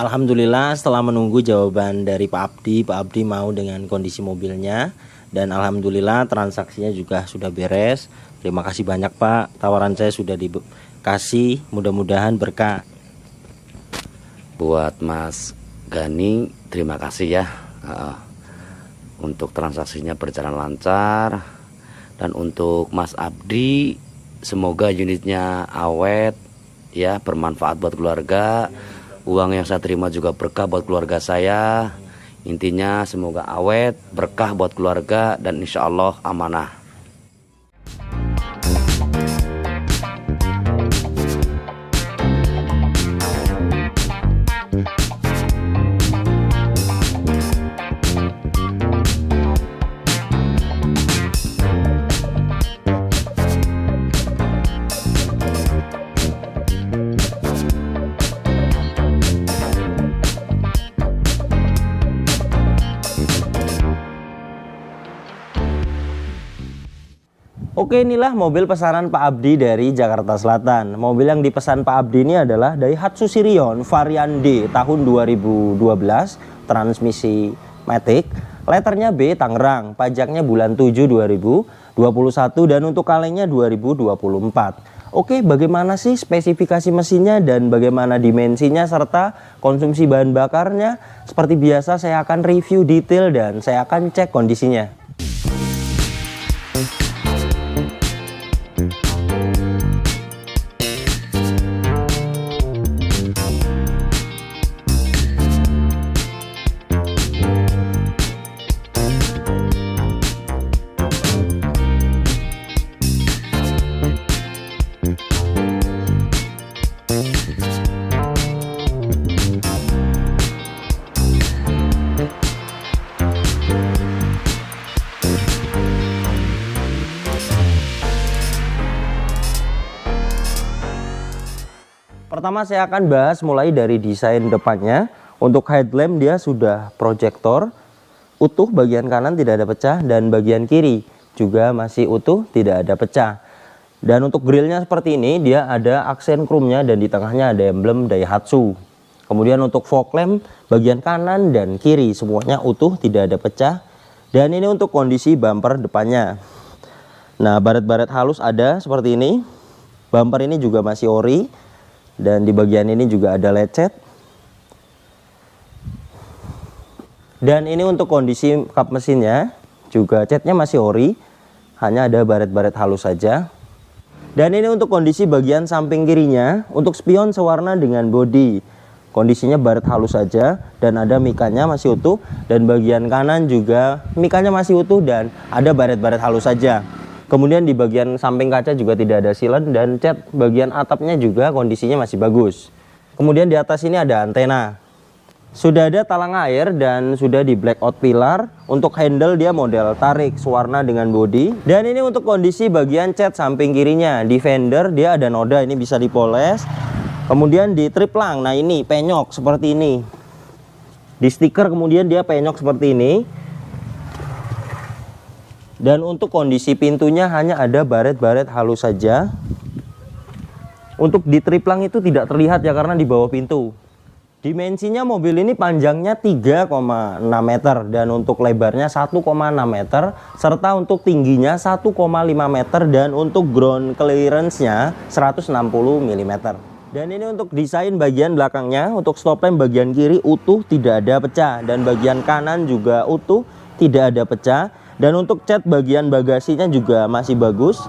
Alhamdulillah setelah menunggu jawaban dari Pak Abdi mau dengan kondisi mobilnya. Dan alhamdulillah transaksinya juga sudah beres. Terima kasih banyak Pak, tawaran saya sudah dikasih, mudah-mudahan berkah. Buat Mas Gani, terima kasih ya. Untuk transaksinya berjalan lancar. Dan untuk Mas Abdi, semoga unitnya awet ya, bermanfaat buat keluarga. Uang yang saya terima juga berkah buat keluarga saya. Intinya semoga awet, berkah buat keluarga, dan insya Allah amanah. Oke, inilah mobil pesanan Pak Abdi dari Jakarta Selatan. Mobil yang dipesan Pak Abdi ini adalah Daihatsu Sirion varian D tahun 2012, transmisi matic, letternya B Tangerang, pajaknya bulan 7 2021 dan untuk kalengnya 2024. Oke, bagaimana sih spesifikasi mesinnya dan bagaimana dimensinya serta konsumsi bahan bakarnya? Seperti biasa saya akan review detail dan saya akan cek kondisinya. Pertama saya akan bahas mulai dari desain depannya. Untuk headlamp dia sudah proyektor utuh, bagian kanan tidak ada pecah dan bagian kiri juga masih utuh, tidak ada pecah. Dan untuk grillnya seperti ini, dia ada aksen chrome-nya dan di tengahnya ada emblem Daihatsu. Kemudian untuk fog lamp bagian kanan dan kiri semuanya utuh, tidak ada pecah. Dan ini untuk kondisi bumper depannya. Nah, baret-baret halus ada seperti ini. Bumper ini juga masih ori. Dan di bagian ini juga ada lecet. Dan ini untuk kondisi kap mesinnya juga catnya masih ori, hanya ada baret-baret halus saja. Dan ini untuk kondisi bagian samping kirinya. Untuk spion sewarna dengan bodi, kondisinya baret halus saja dan ada mikanya masih utuh. Dan bagian kanan juga mikanya masih utuh dan ada baret-baret halus saja. Kemudian di bagian samping kaca juga tidak ada silen dan cat bagian atapnya juga kondisinya masih bagus. Kemudian di atas ini ada antena. Sudah ada talang air dan sudah di blackout pilar. Untuk handle dia model tarik sewarna dengan bodi. Dan ini untuk kondisi bagian cat samping kirinya. Di fender dia ada noda, ini bisa dipoles. Kemudian di triplang, nah ini penyok seperti ini. Di stiker kemudian dia penyok seperti ini. Dan untuk kondisi pintunya hanya ada baret-baret halus saja. Untuk di triplang itu tidak terlihat ya karena di bawah pintu. Dimensinya mobil ini panjangnya 3,6 meter dan untuk lebarnya 1,6 meter serta untuk tingginya 1,5 meter dan untuk ground clearance-nya 160 mm. Dan ini untuk desain bagian belakangnya. Untuk stop lamp bagian kiri utuh, tidak ada pecah, dan bagian kanan juga utuh, tidak ada pecah. Dan untuk cat bagian bagasinya juga masih bagus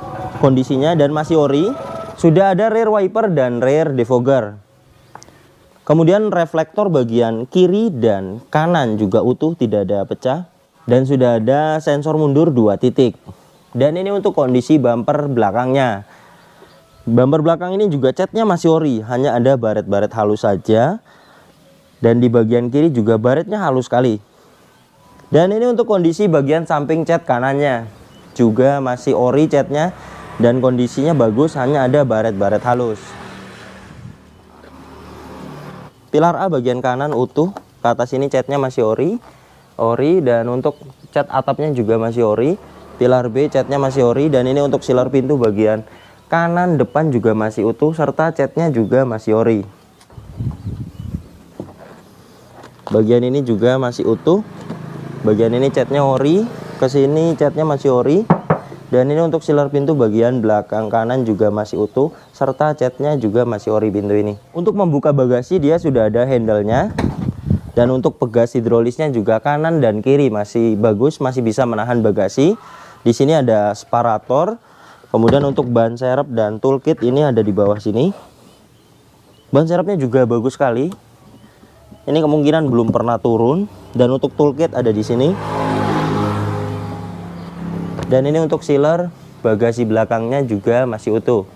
kondisinya dan masih ori. Sudah ada rear wiper dan rear defogger. Kemudian reflektor bagian kiri dan kanan juga utuh, tidak ada pecah. Dan sudah ada sensor mundur 2 titik. Dan ini untuk kondisi bumper belakangnya. Bumper belakang ini juga catnya masih ori, hanya ada baret-baret halus saja. Dan di bagian kiri juga baretnya halus sekali. Dan ini untuk kondisi bagian samping cat kanannya juga masih ori catnya dan kondisinya bagus, hanya ada baret-baret halus. Pilar A bagian kanan utuh, ke atas ini catnya masih ori dan untuk cat atapnya juga masih ori. Pilar B catnya masih ori dan ini untuk silar pintu bagian kanan depan juga masih utuh serta catnya juga masih ori. Bagian ini juga masih utuh. Bagian ini catnya ori, ke sini catnya masih ori. Dan ini untuk sealer pintu bagian belakang kanan juga masih utuh, serta catnya juga masih ori pintu ini. Untuk membuka bagasi dia sudah ada handle-nya. Dan untuk pegas hidrolisnya juga kanan dan kiri masih bagus, masih bisa menahan bagasi. Di sini ada separator. Kemudian untuk ban serep dan toolkit ini ada di bawah sini. Ban serepnya juga bagus sekali. Ini kemungkinan belum pernah turun. Dan untuk toolkit ada di sini. Dan ini untuk sealer bagasi belakangnya juga masih utuh.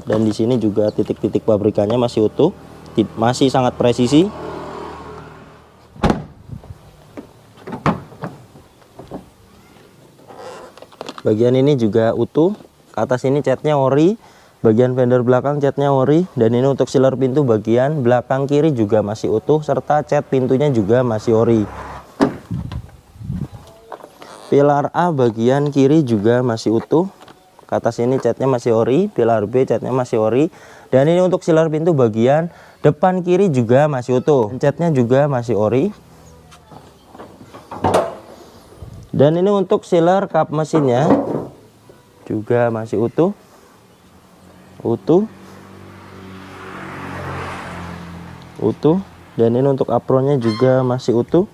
Dan di sini juga titik-titik pabrikannya masih utuh, masih sangat presisi. Bagian ini juga utuh. Ke atas ini catnya ori. Bagian fender belakang catnya ori. Dan ini untuk sealer pintu bagian belakang kiri juga masih utuh, serta cat pintunya juga masih ori. Pilar A bagian kiri juga masih utuh. Ke atas ini catnya masih ori. Pilar B catnya masih ori. Dan ini untuk sealer pintu bagian depan kiri juga masih utuh. Catnya juga masih ori. Dan ini untuk sealer kap mesinnya juga masih utuh. Utuh. Dan ini untuk apronnya juga masih utuh.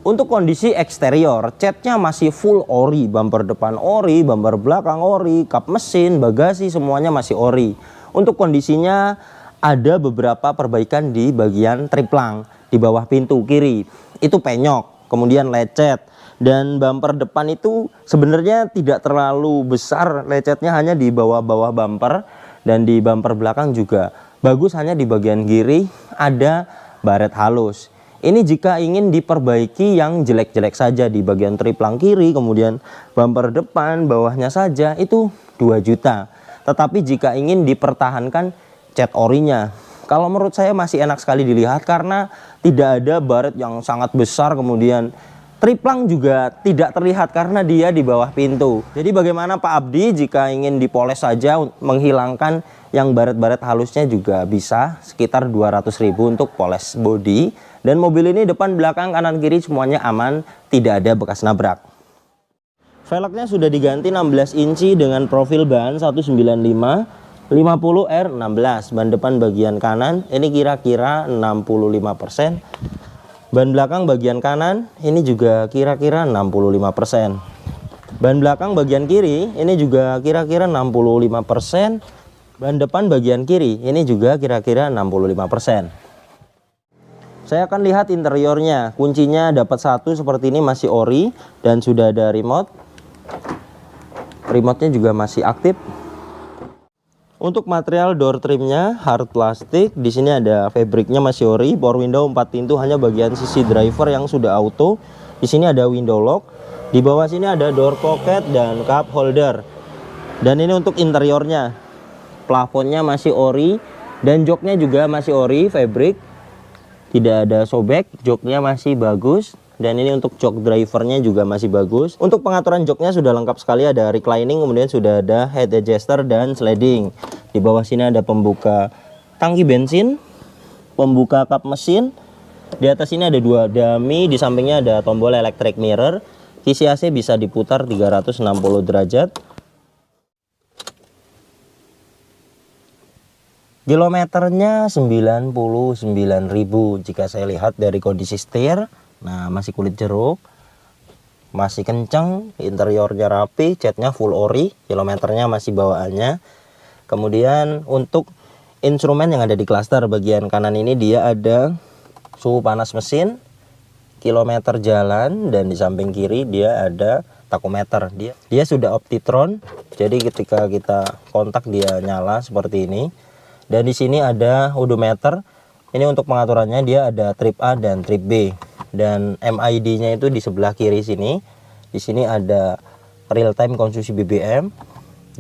Untuk kondisi eksterior, catnya masih full ori, bumper depan ori, bumper belakang ori, kap mesin, bagasi semuanya masih ori. Untuk kondisinya ada beberapa perbaikan di bagian triplang di bawah pintu kiri. Itu penyok, kemudian lecet. Dan bumper depan itu sebenarnya tidak terlalu besar lecetnya, hanya di bawah-bawah bumper. Dan di bumper belakang juga bagus, hanya di bagian kiri ada baret halus. Ini jika ingin diperbaiki yang jelek-jelek saja di bagian triplang kiri, kemudian bumper depan bawahnya saja, itu 2 juta. Tetapi jika ingin dipertahankan cat orinya, kalau menurut saya masih enak sekali dilihat karena tidak ada baret yang sangat besar, kemudian triplang juga tidak terlihat karena dia di bawah pintu. Jadi bagaimana Pak Abdi jika ingin dipoles saja, menghilangkan yang baret-baret halusnya juga bisa, sekitar 200.000 untuk poles bodi. Dan mobil ini depan, belakang, kanan, kiri semuanya aman, tidak ada bekas nabrak. Velgnya sudah diganti 16 inci dengan profil ban 195 50R16. Ban depan bagian kanan ini kira-kira 65%. Ban belakang bagian kanan ini juga kira-kira 65%. Ban belakang bagian kiri ini juga kira-kira 65%. Ban depan bagian kiri ini juga kira-kira 65%. Saya akan lihat interiornya. Kuncinya dapat satu seperti ini, masih ori dan sudah ada remote. Remote-nya juga masih aktif. Untuk material door trimnya hard plastik. Di sini ada fabriknya masih ori. Power window 4 pintu, hanya bagian sisi driver yang sudah auto. Di sini ada window lock. Di bawah sini ada door pocket dan cup holder. Dan ini untuk interiornya. Plafonnya masih ori dan joknya juga masih ori fabric. Tidak ada sobek, joknya masih bagus. Dan ini untuk jok drivernya juga masih bagus. Untuk pengaturan joknya sudah lengkap sekali, ada reclining, kemudian sudah ada head adjuster dan sliding. Di bawah sini ada pembuka tangki bensin, pembuka kap mesin. Di atas ini ada 2 dummy, di sampingnya ada tombol electric mirror. Kisi AC bisa diputar 360 derajat. Kilometernya 99.000 jika saya lihat dari kondisi setir. Nah, masih kulit jeruk, masih kenceng, interiornya rapi, catnya full ori, kilometernya masih bawaannya. Kemudian untuk instrumen yang ada di klaster bagian kanan ini, dia ada suhu panas mesin, kilometer jalan, dan di samping kiri dia ada tachometer. Dia sudah Optitron, jadi ketika kita kontak dia nyala seperti ini. Dan di sini ada odometer. Ini untuk pengaturannya, dia ada trip A dan trip B. Dan MID-nya itu di sebelah kiri sini. Di sini ada real time konsumsi BBM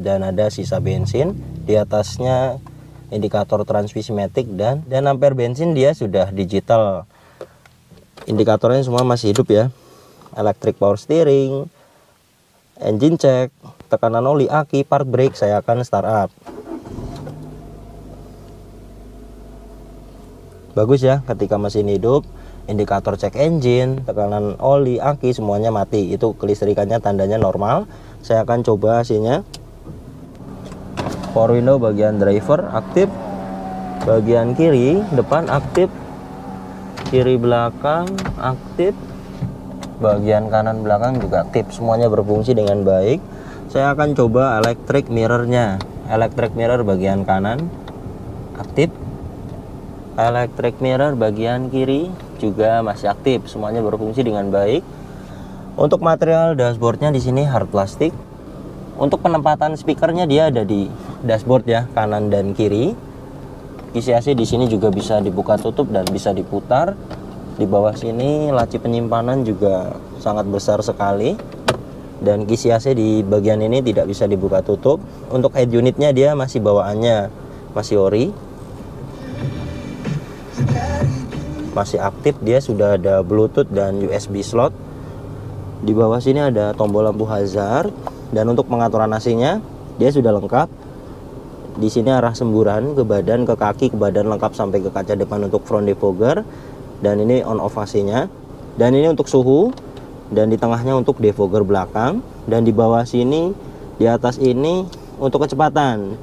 dan ada sisa bensin. Di atasnya indikator transmisi matic dan ampere bensin, dia sudah digital. Indikatornya semua masih hidup ya. Electric power steering, engine check, tekanan oli, aki, part brake, saya akan startup. Bagus ya, ketika mesin hidup, indikator cek engine, tekanan oli, aki semuanya mati. Itu kelistrikannya tandanya normal. Saya akan coba hasilnya. Power window bagian driver aktif, bagian kiri depan aktif, kiri belakang aktif, bagian kanan belakang juga aktif, semuanya berfungsi dengan baik. Saya akan coba electric mirrornya. Electric mirror bagian kanan aktif, electric mirror bagian kiri juga masih aktif, semuanya berfungsi dengan baik. Untuk material dashboardnya di sini hard plastik. Untuk penempatan speakernya dia ada di dashboard ya, kanan dan kiri. Kisi AC di sini juga bisa dibuka tutup dan bisa diputar. Di bawah sini laci penyimpanan juga sangat besar sekali. Dan kisi AC di bagian ini tidak bisa dibuka tutup. Untuk head unitnya dia masih bawaannya masih ori. Masih aktif, dia sudah ada Bluetooth dan USB slot. Di bawah sini ada tombol lampu hazard, dan untuk pengaturan AC-nya dia sudah lengkap. Di sini arah semburan ke badan, ke kaki, ke badan lengkap sampai ke kaca depan untuk front defogger, dan ini on off AC-nya. Dan ini untuk suhu, dan di tengahnya untuk defogger belakang, dan di bawah sini, di atas ini untuk kecepatan,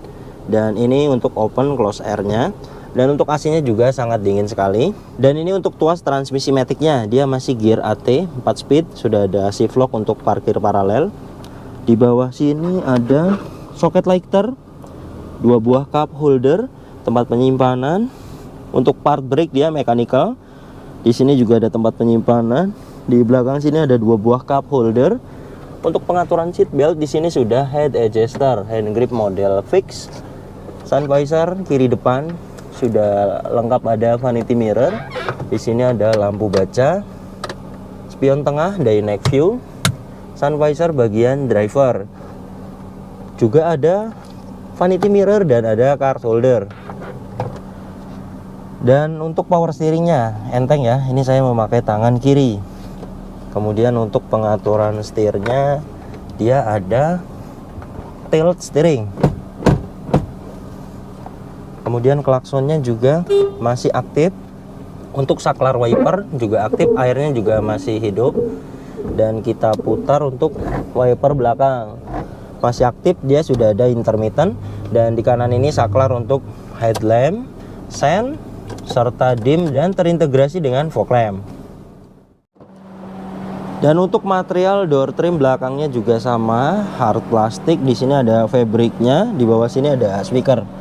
dan ini untuk open close air-nya. Dan untuk AC-nya juga sangat dingin sekali. Dan ini untuk tuas transmisi matic-nya, dia masih gear AT 4 speed, sudah ada shift lock untuk parkir paralel. Di bawah sini ada soket lighter, 2 buah cup holder, tempat penyimpanan. Untuk part brake dia mechanical. Di sini juga ada tempat penyimpanan. Di belakang sini ada 2 buah cup holder. Untuk pengaturan seat belt di sini sudah head adjuster, hand grip model fix. Sun visor kiri depan sudah lengkap, ada vanity mirror. Di sini ada lampu baca, spion tengah, day night view, sun visor bagian driver. Juga ada vanity mirror dan ada card holder. Dan untuk power steeringnya enteng ya, ini saya memakai tangan kiri. Kemudian untuk pengaturan setirnya dia ada tilt steering. Kemudian klaksonnya juga masih aktif. Untuk saklar wiper juga aktif, airnya juga masih hidup. Dan kita putar untuk wiper belakang masih aktif, dia sudah ada intermittent. Dan di kanan ini saklar untuk headlamp, sen, serta dim, dan terintegrasi dengan fog lamp. Dan untuk material door trim belakangnya juga sama, hard plastik. Di sini ada fabricnya, di bawah sini ada speaker.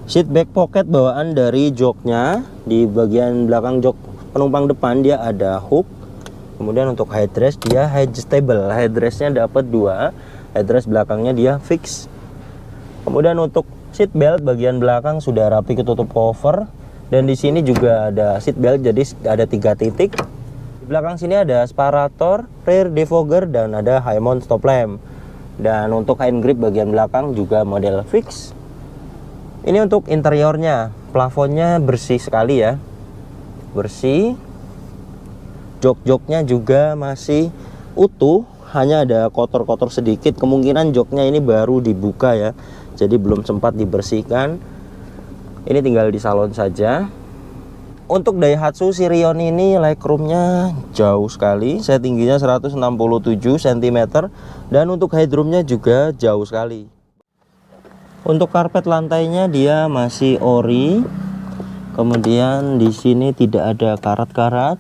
Seat back pocket bawaan dari joknya, di bagian belakang jok penumpang depan dia ada hook. Kemudian untuk headrest dia adjustable, headrestnya dapat 2, headrest belakangnya dia fix. Kemudian untuk seat belt bagian belakang sudah rapi ketutup cover, dan di sini juga ada seat belt, jadi ada 3 titik. Di belakang sini ada asparator, rear defogger, dan ada high mount stop lamp. Dan untuk hand grip bagian belakang juga model fix. Ini untuk interiornya, plafonnya bersih sekali ya, bersih. Jok-joknya juga masih utuh, hanya ada kotor-kotor sedikit. Kemungkinan joknya ini baru dibuka ya, jadi belum sempat dibersihkan. Ini tinggal di salon saja. Untuk Daihatsu Sirion ini legroomnya jauh sekali, saya tingginya 167 cm, dan untuk headroomnya juga jauh sekali. Untuk karpet lantainya dia masih ori. Kemudian di sini tidak ada karat-karat,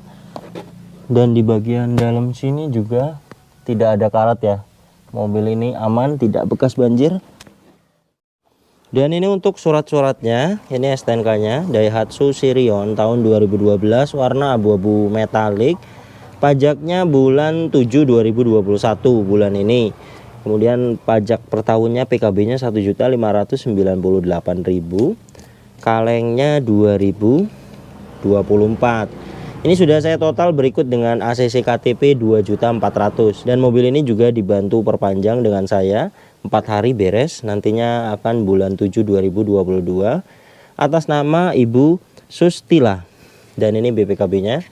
dan di bagian dalam sini juga tidak ada karat ya. Mobil ini aman, tidak bekas banjir. Dan ini untuk surat-suratnya, ini STNK-nya Daihatsu Sirion tahun 2012, warna abu-abu metalik. Pajaknya bulan 7 2021 bulan ini. Kemudian pajak per tahunnya PKB-nya 1.598.000, kalengnya 2024. Ini sudah saya total berikut dengan ACC KTP 2.400.000, dan mobil ini juga dibantu perpanjang dengan saya 4 hari beres, nantinya akan bulan 7 2022 atas nama Ibu Sustila. Dan ini BPKB-nya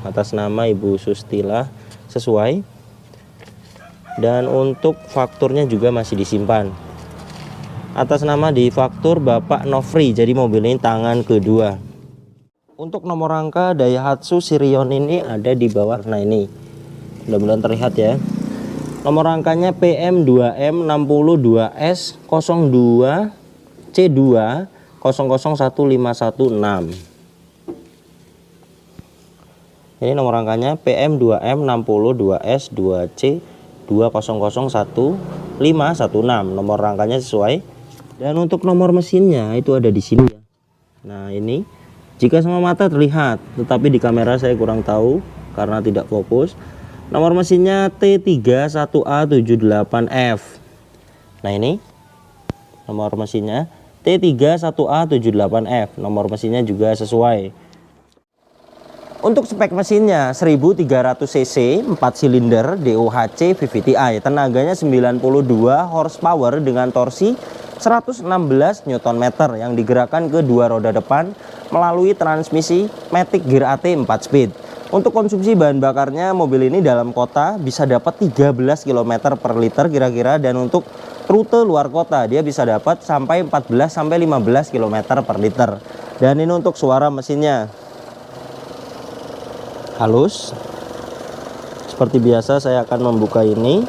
atas nama Ibu Sustila sesuai. Dan untuk fakturnya juga masih disimpan atas nama di faktur Bapak Nofri. Jadi mobil ini tangan kedua. Untuk nomor rangka Daihatsu Sirion ini ada di bawah. Nah ini mudah-mudahan terlihat ya. Nomor rangkanya PM2M62S 02 C2 001516. Ini nomor rangkanya PM2M62S 2C 20011516. Nomor rangkanya sesuai. Dan untuk nomor mesinnya itu ada di sini ya. Nah ini jika sama mata terlihat, tetapi di kamera saya kurang tahu karena tidak fokus. Nomor mesinnya T31A78F. Nah ini nomor mesinnya T31A78F. Nomor mesinnya juga sesuai. Untuk spek mesinnya 1300 cc 4 silinder DOHC VVTi, tenaganya 92 horsepower dengan torsi 116 Nm yang digerakkan ke dua roda depan melalui transmisi Matic Gear AT 4 speed. Untuk konsumsi bahan bakarnya mobil ini dalam kota bisa dapat 13 km per liter kira-kira, dan untuk rute luar kota dia bisa dapat sampai 14 sampai 15 km per liter. Dan ini untuk suara mesinnya halus. Seperti biasa saya akan membuka ini.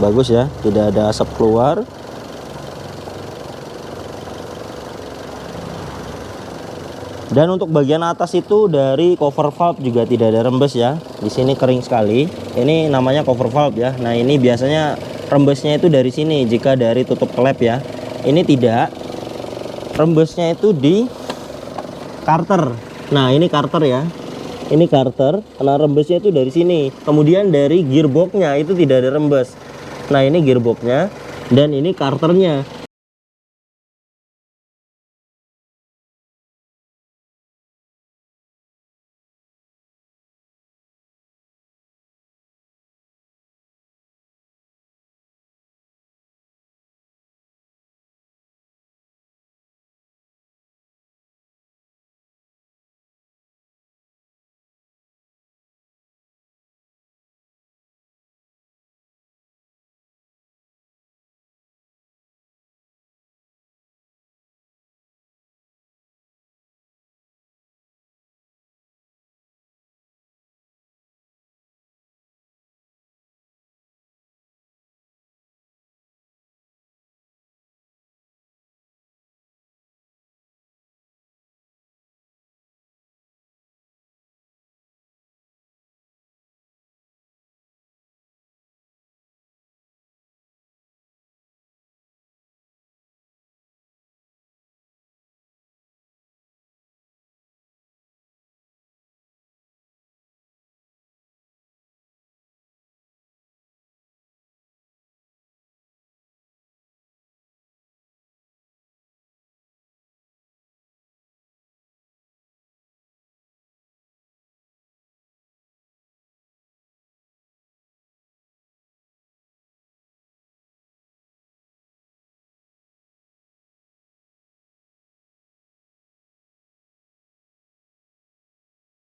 Bagus ya, tidak ada asap keluar. Dan untuk bagian atas itu dari cover valve juga tidak ada rembes ya. Di sini kering sekali. Ini namanya cover valve ya. Nah, ini biasanya rembesnya itu dari sini jika dari tutup klep ya. Ini tidak. Rembesnya itu di karter. Nah, ini karter ya. Ini karter, karena rembesnya itu dari sini. Kemudian dari gearboxnya itu tidak ada rembes. Nah, ini gearboxnya dan ini karternya.